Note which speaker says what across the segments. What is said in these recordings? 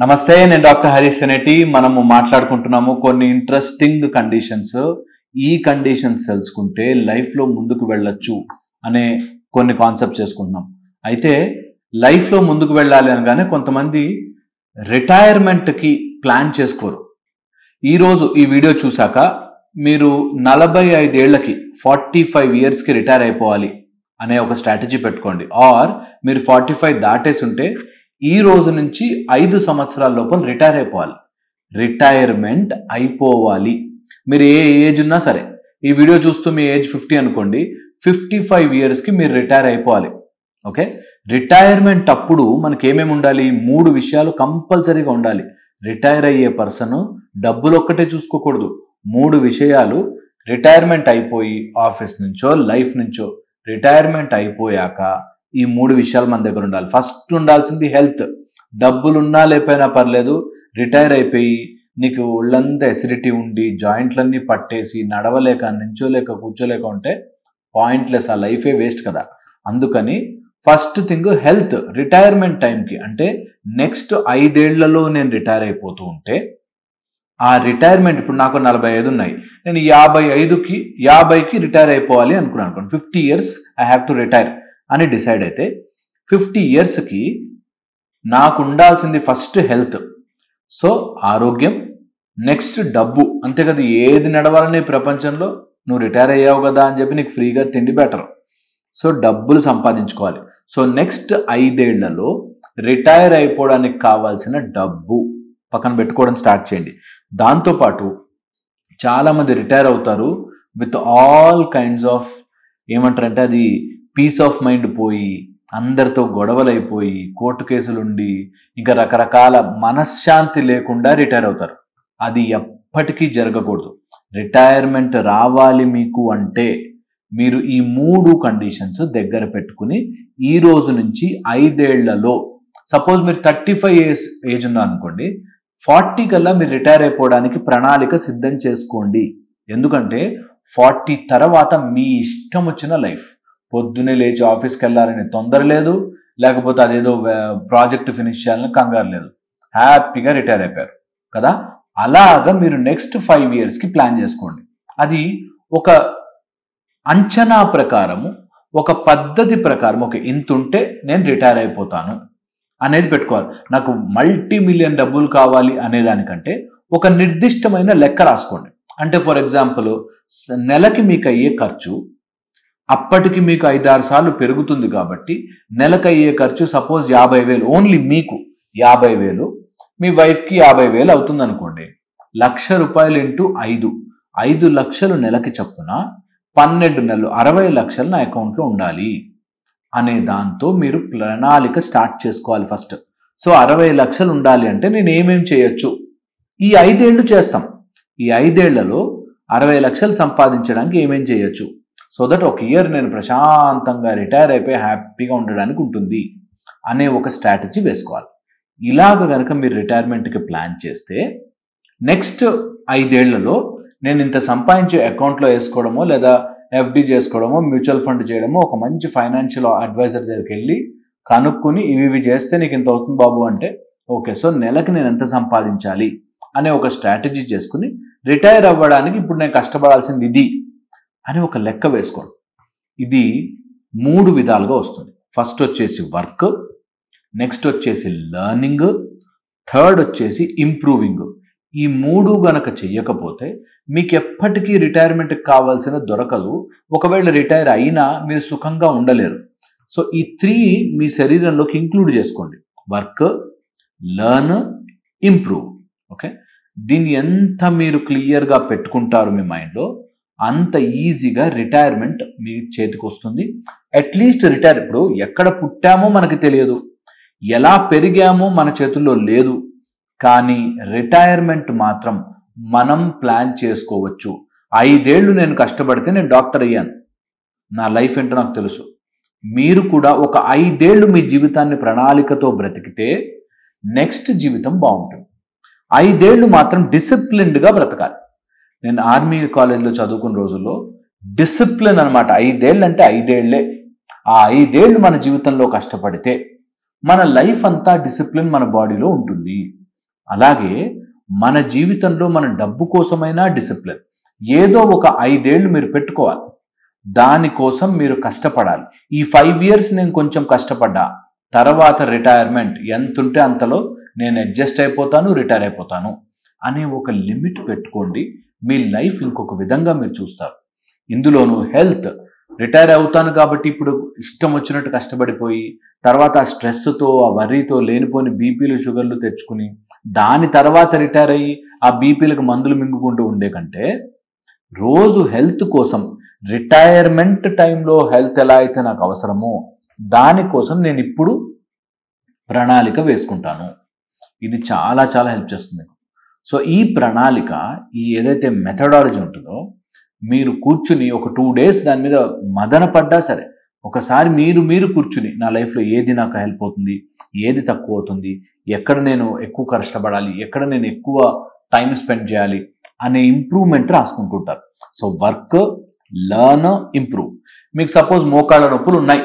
Speaker 1: నమస్తే, నేను డాక్టర్ హరీష్ సెనేటి. మనము మాట్లాడుకుంటున్నాము కొన్ని ఇంట్రెస్టింగ్ కండిషన్స్. ఈ కండిషన్స్ తెలుసుకుంటే లైఫ్లో ముందుకు వెళ్ళొచ్చు అనే కొన్ని కాన్సెప్ట్ చేసుకుంటున్నాం. అయితే లైఫ్లో ముందుకు వెళ్ళాలి అనగానే కొంతమంది రిటైర్మెంట్కి ప్లాన్ చేసుకోరు. ఈరోజు ఈ వీడియో చూశాక మీరు 45 ఏళ్లకి 45 ఇయర్స్కి రిటైర్ అయిపోవాలి అనే ఒక స్ట్రాటజీ పెట్టుకోండి. ఆర్ మీరు 45 దాటేసి ఉంటే ఈ రోజు నుంచి 5 సంవత్సరాల లోపల రిటైర్ అయిపోవాలి. రిటైర్మెంట్ అయిపోవాలి. మీరు ఏ ఏజ్ ఉన్నా సరే, ఈ వీడియో చూస్తూ మీ ఏజ్ 50 అనుకోండి, 55 ఇయర్స్కి మీరు రిటైర్ అయిపోవాలి. ఓకే, రిటైర్మెంట్ అప్పుడు మనకి ఏమేమి ఉండాలి? 3 విషయాలు కంపల్సరీగా ఉండాలి. రిటైర్ అయ్యే పర్సన్ డబ్బులు ఒక్కటే చూసుకోకూడదు. 3 విషయాలు రిటైర్మెంట్ అయిపోయి ఆఫీస్ నుంచో లైఫ్ నుంచో రిటైర్మెంట్ అయిపోయాక ఈ 3 విషయాలు మన దగ్గర ఉండాలి. ఫస్ట్ ఉండాల్సింది హెల్త్. డబ్బులు ఉన్నా లేకపోయినా పర్లేదు, రిటైర్ అయిపోయి నీకు ఒళ్ళంతా ఎసిడిటీ ఉండి జాయింట్లన్నీ పట్టేసి నడవలేక నించోలేక కూర్చోలేక ఉంటే పాయింట్లెస్, ఆ లైఫే వేస్ట్ కదా. అందుకని ఫస్ట్ థింగ్ హెల్త్. రిటైర్మెంట్ టైంకి అంటే నెక్స్ట్ 5 ఏళ్లలో నేను రిటైర్ అయిపోతూ ఉంటే ఆ రిటైర్మెంట్, ఇప్పుడు నాకు 45 ఉన్నాయి, నేను 50కి రిటైర్ అయిపోవాలి అనుకున్నాను. 50 years I have to retire అని డిసైడ్ అయితే 50 ఇయర్స్కి నాకు ఉండాల్సింది ఫస్ట్ హెల్త్. సో ఆరోగ్యం, నెక్స్ట్ డబ్బు. అంతే కదా, ఏది నడవాలని ప్రపంచంలో నువ్వు రిటైర్ అయ్యావు కదా అని చెప్పి నీకు ఫ్రీగా తిండి బెటర్. సో డబ్బులు సంపాదించుకోవాలి. సో నెక్స్ట్ 5 ఏళ్లలో రిటైర్ అయిపోవడానికి కావాల్సిన డబ్బు పక్కన పెట్టుకోవడం స్టార్ట్ చేయండి. దాంతోపాటు చాలామంది రిటైర్ అవుతారు విత్ ఆల్ కైండ్స్ ఆఫ్, ఏమంటారంటే అది పీస్ ఆఫ్ మైండ్ పోయి, అందరితో గొడవలైపోయి, కోర్టు కేసులుండి, ఇంకా రకరకాల మనశ్శాంతి లేకుండా రిటైర్ అవుతారు. అది ఎప్పటికీ జరగకూడదు. రిటైర్మెంట్ రావాలి మీకు అంటే మీరు ఈ 3 కండిషన్స్ దగ్గర పెట్టుకుని ఈ రోజు నుంచి 5 ఏళ్లలో, సపోజ్ మీరు 35 ఇయర్స్ ఏజ్ ఉన్నా అనుకోండి, 40 కల్లా మీరు రిటైర్ అయిపోవడానికి ప్రణాళిక సిద్ధం చేసుకోండి. ఎందుకంటే 40 తర్వాత మీ ఇష్టం వచ్చిన లైఫ్. పొద్దున్నే లేచి ఆఫీస్కి వెళ్ళాలని తొందర లేదు, లేకపోతే అదేదో ప్రాజెక్ట్ ఫినిష్ చేయాలని కంగారు లేదు. హ్యాపీగా రిటైర్ అయిపోయారు కదా. అలాగా మీరు నెక్స్ట్ 5 ఇయర్స్కి ప్లాన్ చేసుకోండి. అది ఒక అంచనా ప్రకారము, ఒక పద్ధతి ప్రకారం, ఒక ఇంత ఉంటే నేను రిటైర్ అయిపోతాను అనేది పెట్టుకోవాలి. నాకు మల్టీ మిలియన్ డబ్బులు కావాలి అనేదానికంటే ఒక నిర్దిష్టమైన లెక్క రాసుకోండి. అంటే ఫర్ ఎగ్జాంపుల్, నెలకి మీకు అయ్యే ఖర్చు అప్పటికి మీకు 5-6 సార్లు పెరుగుతుంది కాబట్టి నెలకు అయ్యే ఖర్చు సపోజ్ 50,000, ఓన్లీ మీకు 50,000, మీ వైఫ్కి 50,000 అవుతుంది అనుకోండి. ₹1,00,000 ఇంటూ 5 లక్షలు నెలకి చొప్పున 12 నెలలు 60 లక్షలు నా అకౌంట్లో ఉండాలి అనే దాంతో మీరు ప్రణాళిక స్టార్ట్ చేసుకోవాలి ఫస్ట్. సో 60 లక్షలు ఉండాలి అంటే నేను ఏమేం చేయొచ్చు? ఈ 5 ఏళ్ళు చేస్తాం. ఈ 5 ఏళ్లలో 60 లక్షలు సంపాదించడానికి ఏమేం చేయొచ్చు? సో దట్ ఒక ఇయర్ నేను ప్రశాంతంగా రిటైర్ అయిపోయి హ్యాపీగా ఉండడానికి ఉంటుంది అనే ఒక స్ట్రాటజీ వేసుకోవాలి. ఇలాగ కనుక మీరు రిటైర్మెంట్కి ప్లాన్ చేస్తే నెక్స్ట్ 5 ఏళ్లలో నేను ఇంత సంపాదించే అకౌంట్లో వేసుకోవడమో, లేదా ఎఫ్డి చేసుకోవడమో, మ్యూచువల్ ఫండ్ చేయడమో, ఒక మంచి ఫైనాన్షియల్ అడ్వైజర్ దగ్గరికి వెళ్ళి కనుక్కొని ఇవి చేస్తే నీకు ఇంత అవుతుంది బాబు అంటే, ఓకే, సో నెలకి నేను ఎంత సంపాదించాలి అనే ఒక స్ట్రాటజీ చేసుకుని రిటైర్ అవ్వడానికి ఇప్పుడు నేను కష్టపడాల్సింది ఇది అని ఒక లెక్క వేసుకోండి. ఇది 3 విధాలుగా వస్తుంది. ఫస్ట్ వచ్చేసి వర్క్, నెక్స్ట్ వచ్చేసి లెర్నింగ్, థర్డ్ వచ్చేసి ఇంప్రూవింగ్. ఈ 3 గనక చెయ్యకపోతే మీకు ఎప్పటికీ రిటైర్మెంట్కి కావాల్సిన దొరకదు. ఒకవేళ రిటైర్ అయినా మీరు సుఖంగా ఉండలేరు. సో ఈ 3 మీ శరీరంలోకి ఇంక్లూడ్ చేసుకోండి: వర్క్, లెర్న్, ఇంప్రూవ్. ఓకే, దీన్ని ఎంత మీరు క్లియర్గా పెట్టుకుంటారు మీ మైండ్లో, అంత ఈజీగా రిటైర్మెంట్ మీ చేతికి వస్తుంది. అట్లీస్ట్ రిటైర్, ఇప్పుడు ఎక్కడ పుట్టామో మనకి తెలియదు, ఎలా పెరిగామో మన చేతుల్లో లేదు, కానీ రిటైర్మెంట్ మాత్రం మనం ప్లాన్ చేసుకోవచ్చు. 5 ఏళ్ళు నేను కష్టపడితే నేను డాక్టర్ అయ్యాను, నా లైఫ్ ఏంటో నాకు తెలుసు. మీరు కూడా ఒక 5 ఏళ్ళు మీ జీవితాన్ని ప్రణాళికతో బ్రతికితే నెక్స్ట్ జీవితం బాగుంటుంది. 5 ఏళ్ళు మాత్రం డిసిప్లిన్డ్గా బ్రతకాలి. నేను ఆర్మీ కాలేజ్లో చదువుకున్న రోజుల్లో డిసిప్లిన్ అనమాట. 5 ఏళ్ళు అంటే 5 ఏళ్లే. ఆ 5 ఏళ్ళు మన జీవితంలో కష్టపడితే మన లైఫ్ అంతా డిసిప్లిన్ మన బాడీలో ఉంటుంది. అలాగే మన జీవితంలో మన డబ్బు కోసమైనా డిసిప్లిన్, ఏదో ఒక 5 ఏళ్ళు మీరు పెట్టుకోవాలి. దానికోసం మీరు కష్టపడాలి. ఈ 5 ఇయర్స్ నేను కొంచెం కష్టపడ్డా, తర్వాత రిటైర్మెంట్ ఎంత ఉంటే అంతలో నేను అడ్జస్ట్ అయిపోతాను, రిటైర్ అయిపోతాను అనే ఒక లిమిట్ పెట్టుకోండి. మీ లైఫ్ ఇంకొక విధంగా మీరు చూస్తారు. ఇందులోనూ హెల్త్, రిటైర్ అవుతాను కాబట్టి ఇప్పుడు ఇష్టం వచ్చినట్టు కష్టపడిపోయి తర్వాత ఆ స్ట్రెస్తో ఆ వర్రీతో లేనిపోని బీపీలు షుగర్లు తెచ్చుకుని దాని తర్వాత రిటైర్ అయ్యి ఆ బీపీలకు మందులు మింగుకుంటూ ఉండే కంటే రోజు హెల్త్ కోసం రిటైర్మెంట్ టైంలో హెల్త్ ఎలా అయితే నాకు అవసరమో దానికోసం నేను ఇప్పుడు ప్రణాళిక వేసుకుంటాను. ఇది చాలా చాలా హెల్ప్ చేస్తుంది. సో ఈ ప్రణాళిక, ఈ ఏదైతే మెథడాలజీ ఉంటుందో, మీరు కూర్చుని ఒక 2 days దాని మీద మదన పడ్డా సరే, ఒకసారి మీరు కూర్చుని నా లైఫ్లో ఏది నాకు హెల్ప్ అవుతుంది, ఏది తక్కువ అవుతుంది, ఎక్కడ నేను ఎక్కువ కష్టపడాలి, ఎక్కడ నేను ఎక్కువ టైం స్పెండ్ చేయాలి అనే ఇంప్రూవ్మెంట్ రాసుకుంటుంటారు. So work, learn, improve. మీకు సపోజ్ మోకాళ్ళ నొప్పులు ఉన్నాయి,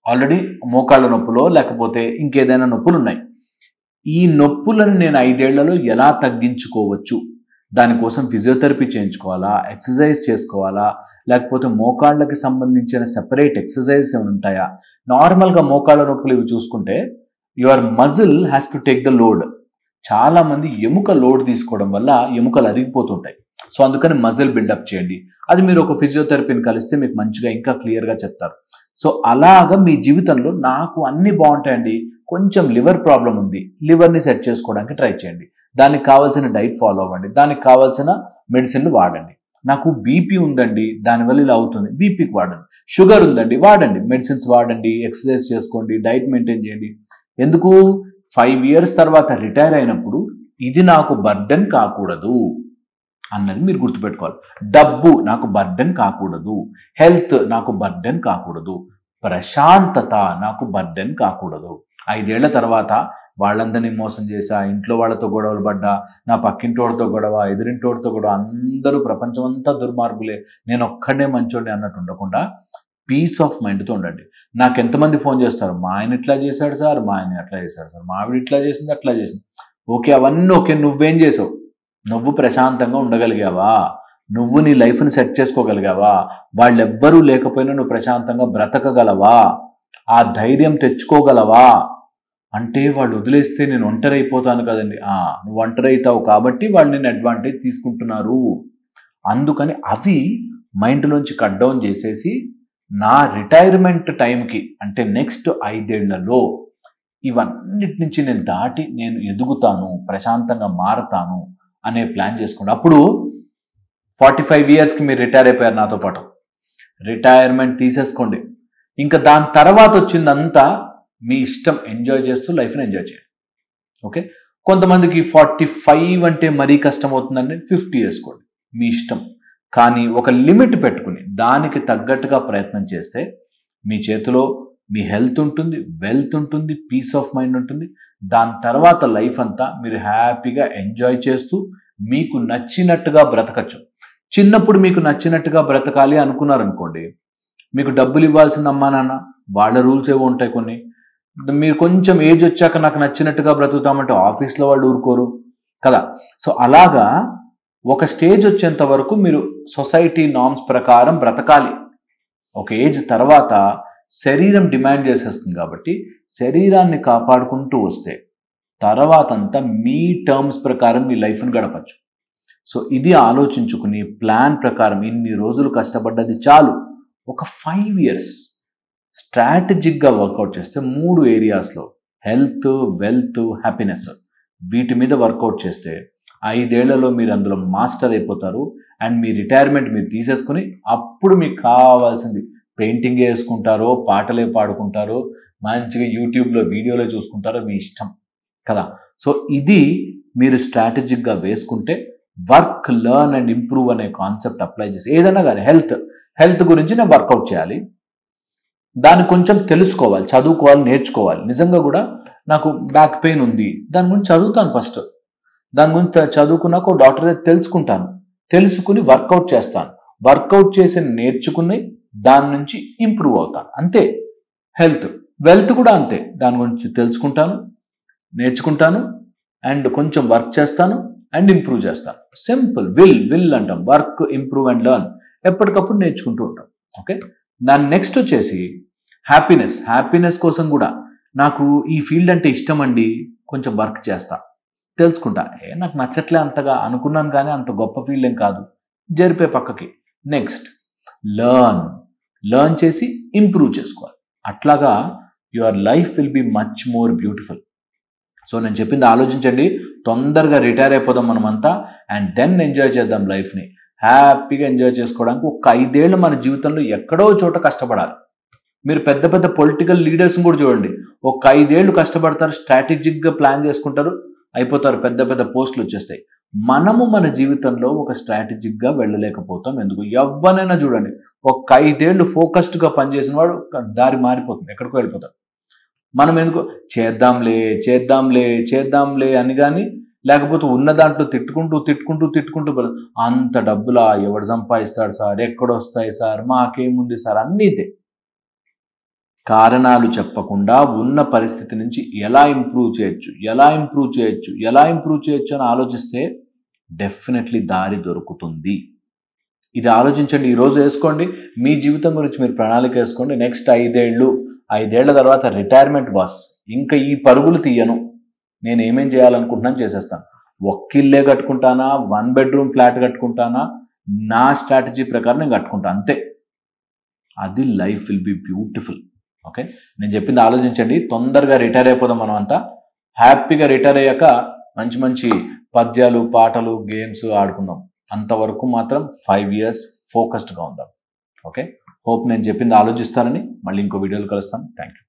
Speaker 1: ఆల్రెడీ మోకాళ్ళ నొప్పులో లేకపోతే ఇంకేదైనా నొప్పులు ఉన్నాయి. ఈ నొప్పులను నేను 5 ఏళ్లలో ఎలా తగ్గించుకోవచ్చు, దానికోసం ఫిజియోథెరపీ చేయించుకోవాలా, ఎక్సర్సైజ్ చేసుకోవాలా, లేకపోతే మోకాళ్ళకి సంబంధించిన సెపరేట్ ఎక్సర్సైజ్ ఏమైనా ఉంటాయా? నార్మల్గా మోకాళ్ళ నొప్పులు ఇవి చూసుకుంటే your muscle has to take the load. చాలా మంది ఎముక లోడ్ తీసుకోవడం వల్ల ఎముకలు అరిగిపోతుంటాయి. సో అందుకని మజిల్ బిల్డప్ చేయండి. అది మీరు ఒక ఫిజియోథెరపీని కలిస్తే మీకు మంచిగా ఇంకా క్లియర్గా చెప్తారు. సో అలాగా మీ జీవితంలో నాకు అన్ని బాగుంటాయండి, కొంచెం లివర్ ప్రాబ్లం ఉంది, లివర్ని సెట్ చేసుకోవడానికి ట్రై చేయండి, దానికి కావాల్సిన డైట్ ఫాలో అవ్వండి, దానికి కావాల్సిన మెడిసిన్లు వాడండి. నాకు బీపీ ఉందండి, దానివల్ల ఇలా అవుతుంది, బీపీకి వాడండి. షుగర్ ఉందండి, వాడండి, మెడిసిన్స్ వాడండి, ఎక్సర్సైజ్ చేసుకోండి, డైట్ మెయింటైన్ చేయండి. ఎందుకు? 5 years తర్వాత రిటైర్ అయినప్పుడు ఇది నాకు బర్డెన్ కాకూడదు అన్నది మీరు గుర్తుపెట్టుకోవాలి. డబ్బు నాకు బర్డెన్ కాకూడదు, హెల్త్ నాకు బర్డెన్ కాకూడదు, ప్రశాంతత నాకు బర్డెన్ కాకూడదు. 5 ఏళ్ల తర్వాత వాళ్ళందరినీ మోసం చేశా, ఇంట్లో వాళ్ళతో గొడవలు పడ్డా, నా పక్కింటోడితో గొడవ, ఎదురింటోడితో గొడవ, అందరూ ప్రపంచం అంతా దుర్మార్గులే, నేను ఒక్కడే మంచోడిని అన్నట్టు ఉండకుండా పీస్ ఆఫ్ మైండ్తో ఉండండి. నాకు ఎంతమంది ఫోన్ చేస్తారు, మా ఆయన ఇట్లా చేశాడు సార్, మా ఆయన అట్లా చేశాడు సార్, మా ఆవిడ ఇట్లా చేసింది, అట్లా చేసింది. ఓకే, అవన్నీ ఓకే, నువ్వేం చేసావు? నువ్వు ప్రశాంతంగా ఉండగలిగావా? నువ్వు నీ లైఫ్ని సెట్ చేసుకోగలిగావా? వాళ్ళెవ్వరూ లేకపోయినా నువ్వు ప్రశాంతంగా బ్రతకగలవా? ఆ ధైర్యం తెచ్చుకోగలవా? అంటే వాళ్ళు వదిలేస్తే నేను ఒంటరి అయిపోతాను కదండి. నువ్వు ఒంటరి అవుతావు కాబట్టి వాళ్ళు నేను అడ్వాంటేజ్ తీసుకుంటున్నారు. అందుకని అవి మైండ్లోంచి కట్ డౌన్ చేసేసి నా రిటైర్మెంట్ టైంకి, అంటే నెక్స్ట్ 5 ఏళ్లలో ఇవన్నిటి నుంచి నేను దాటి నేను ఎదుగుతాను, ప్రశాంతంగా మారతాను అనే ప్లాన్ చేసుకోండి. అప్పుడు 45 yearsకి మీరు రిటైర్ అయిపోయారు నాతో పాటు, రిటైర్మెంట్ తీసేసుకోండి. ఇంకా దాని తర్వాత వచ్చిందంతా మీ ఇష్టం, ఎంజాయ్ చేస్తూ లైఫ్ని ఎంజాయ్ చేయండి. ఓకే, కొంతమందికి 45 అంటే మరీ కష్టం అవుతుందండి, 50 చేసుకోండి, మీ ఇష్టం. కానీ ఒక లిమిట్ పెట్టుకుని దానికి తగ్గట్టుగా ప్రయత్నం చేస్తే మీ చేతిలో మీ హెల్త్ ఉంటుంది, వెల్త్ ఉంటుంది, పీస్ ఆఫ్ మైండ్ ఉంటుంది. దాని తర్వాత లైఫ్ అంతా మీరు హ్యాపీగా ఎంజాయ్ చేస్తూ మీకు నచ్చినట్టుగా బ్రతకచ్చు. చిన్నప్పుడు మీకు నచ్చినట్టుగా బ్రతకాలి అనుకున్నారనుకోండి, మీకు డబ్బులు ఇవ్వాల్సిన అమ్మా నాన్న, వాళ్ళ రూల్స్ ఏవో ఉంటాయి కొన్ని. మీరు కొంచెం ఏజ్ వచ్చాక నాకు నచ్చినట్టుగా బ్రతుకుతామంటే ఆఫీస్లో వాళ్ళు ఊరుకోరు కదా. సో అలాగా ఒక స్టేజ్ వచ్చేంత వరకు మీరు సొసైటీ నార్మ్స్ ప్రకారం బ్రతకాలి. ఒక ఏజ్ తర్వాత శరీరం డిమాండ్ చేసేస్తుంది కాబట్టి శరీరాన్ని కాపాడుకుంటూ వస్తే తర్వాత అంతా మీ టర్మ్స్ ప్రకారం మీ లైఫ్ని గడపచ్చు. సో ఇది ఆలోచించుకుని ప్లాన్ ప్రకారం ఇన్ని రోజులు కష్టపడ్డది చాలు, ఒక 5 years స్ట్రాటజిక్గా వర్కౌట్ చేస్తే 3 areasలో హెల్త్, వెల్త్, హ్యాపీనెస్, వీటి మీద వర్కౌట్ చేస్తే 5 ఏళ్లలో మీరు అందులో మాస్టర్ అయిపోతారు. అండ్ మీ రిటైర్మెంట్ మీరు తీసేసుకుని అప్పుడు మీకు కావాల్సింది పెయింటింగ్ వేసుకుంటారో, పాటలే పాడుకుంటారో, మంచిగా యూట్యూబ్లో వీడియోలో చూసుకుంటారో, మీ ఇష్టం కదా. సో ఇది మీరు స్ట్రాటజిక్గా వేసుకుంటే వర్క్, లర్న్ అండ్ ఇంప్రూవ్ అనే కాన్సెప్ట్ అప్లై చేసి ఏదైనా కానీ హెల్త్ గురించి నేను వర్కౌట్ చేయాలి, దాన్ని కొంచెం తెలుసుకోవాలి, చదువుకోవాలి, నేర్చుకోవాలి. నిజంగా కూడా నాకు బ్యాక్ పెయిన్ ఉంది, దాని గురించి చదువుతాను ఫస్ట్, దాని గురించి చదువుకున్నాక డాక్టర్ దగ్గర తెలుసుకుంటాను, తెలుసుకుని వర్కౌట్ చేస్తాను, వర్కౌట్ చేసి నేర్చుకుని దాని నుంచి ఇంప్రూవ్ అవుతాను. అంతే. హెల్త్, వెల్త్ కూడా అంతే, దాని గురించి తెలుసుకుంటాను, నేర్చుకుంటాను, అండ్ కొంచెం వర్క్ చేస్తాను అండ్ ఇంప్రూవ్ చేస్తాను. సింపుల్. విల్ అంటాం. Work, improve and learn. ఎప్పటికప్పుడు నేర్చుకుంటూ ఉంటాం. ఓకే. దాని నెక్స్ట్ వచ్చేసి హ్యాపీనెస్ కోసం కూడా నాకు ఈ ఫీల్డ్ అంటే ఇష్టం అండి, కొంచెం వర్క్ చేస్తా, తెలుసుకుంటా. నాకు నచ్చట్లే అంతగా అనుకున్నాను కానీ అంత గొప్ప ఫీల్డ్ ఏం కాదు, జరిపే పక్కకి. నెక్స్ట్ లర్న్ చేసి ఇంప్రూవ్ చేసుకోవాలి. అట్లాగా your life will be much more beautiful. So నేను చెప్పింది ఆలోచించండి. తొందరగా రిటైర్ అయిపోదాం మనమంతా అండ్ దెన్ ఎంజాయ్ చేద్దాం లైఫ్ని. హ్యాపీగా ఎంజాయ్ చేసుకోవడానికి ఒక 5 ఏళ్ళు మన జీవితంలో ఎక్కడో చోట కష్టపడాలి. మీరు పెద్ద పెద్ద పొలిటికల్ లీడర్స్ని కూడా చూడండి, ఒక 5 ఏళ్ళు కష్టపడతారు, స్ట్రాటజిక్గా ప్లాన్ చేసుకుంటారు, అయిపోతారు, పెద్ద పెద్ద పోస్టులు వచ్చేస్తాయి. మనము మన జీవితంలో ఒక స్ట్రాటజిక్గా వెళ్ళలేకపోతాం. ఎందుకు? ఎవరినైనా చూడండి, ఒక 5 ఏళ్ళు ఫోకస్డ్గా పనిచేసిన వాడు దారి మారిపోతుంది, ఎక్కడికో వెళ్ళిపోతాడు. మనం ఎందుకు చేద్దాంలే అని కానీ, లేకపోతే ఉన్న దాంట్లో తిట్టుకుంటూ అంత డబ్బులా ఎవడు సంపాదిస్తాడు సార్, ఎక్కడొస్తాయి సార్, మాకేముంది సార్, అన్నీతే. కారణాలు చెప్పకుండా ఉన్న పరిస్థితి నుంచి ఎలా ఇంప్రూవ్ చేయొచ్చు అని ఆలోచిస్తే డెఫినెట్లీ దారి దొరుకుతుంది. ఇది ఆలోచించండి, ఈరోజు వేసుకోండి. మీ జీవితం గురించి మీరు ప్రణాళిక వేసుకోండి. నెక్స్ట్ 5 ఏళ్ల తర్వాత రిటైర్మెంట్ బాస్, ఇంకా ఈ పరుగులు తీయను, నేను ఏమేం చేయాలనుకుంటున్నాను చేసేస్తాను. ఒక్కిల్లే కట్టుకుంటానా, 1 bedroom ఫ్లాట్ కట్టుకుంటానా, నా స్ట్రాటజీ ప్రకారం నేను కట్టుకుంటాను, అంతే. అది life will be beautiful. Okay, నేను చెప్పింది ఆలోచించండి. తొందరగా రిటైర్ అయిపోదాం మనం అంతా. హ్యాపీగా రిటైర్ అయ్యాక మంచి మంచి పద్యాలు, పాటలు, గేమ్స్ ఆడుకుందాం. అంతవరకు మాత్రం 5 years ఫోకస్డ్గా ఉందాం. ఓకే, హోప్ నేను చెప్పింది ఆలోచిస్తారని. మళ్ళీ ఇంకో వీడియోలో కలుస్తాను. Thank you.